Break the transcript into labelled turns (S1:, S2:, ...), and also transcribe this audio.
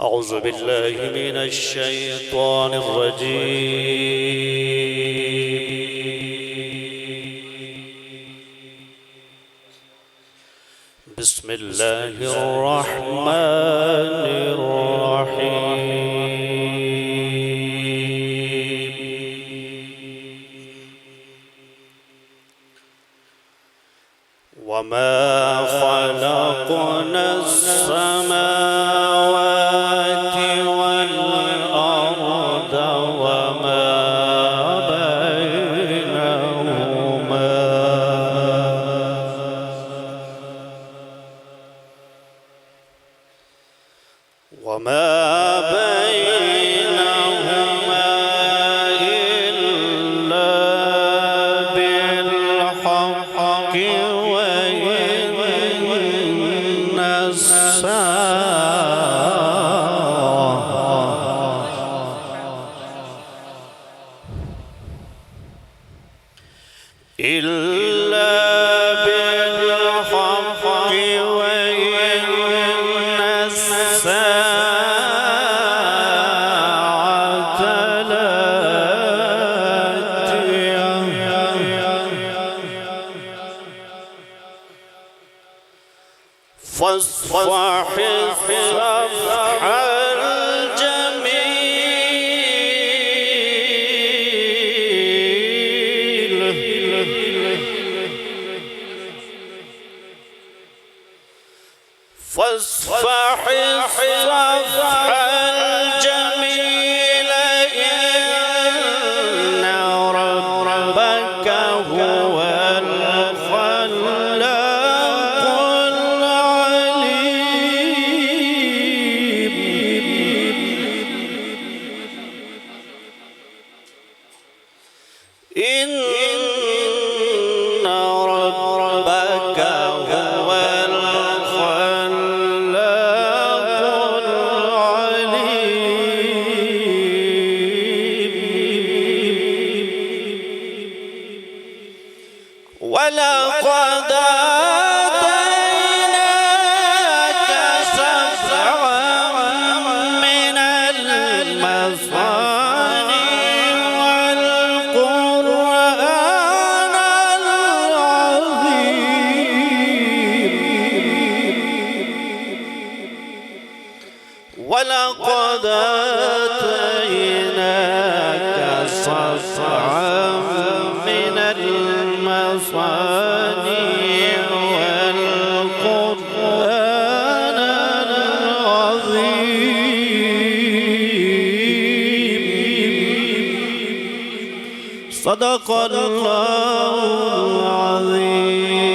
S1: أعوذ بالله من الشيطان الرجيم. بسم الله الرحمن الرحيم. وما خلقنا السماوات والأرض وما بينهما إلا بالحق وإن فاصفح الصفح الجميل فاصفح الصفح الجميل إن ربك هو ولقد آتيناك سبعا من المثاني والقرآن العظيم ولقد آتيناك سبعا من المثاني والقرآن العظيم. صدق الله العظيم.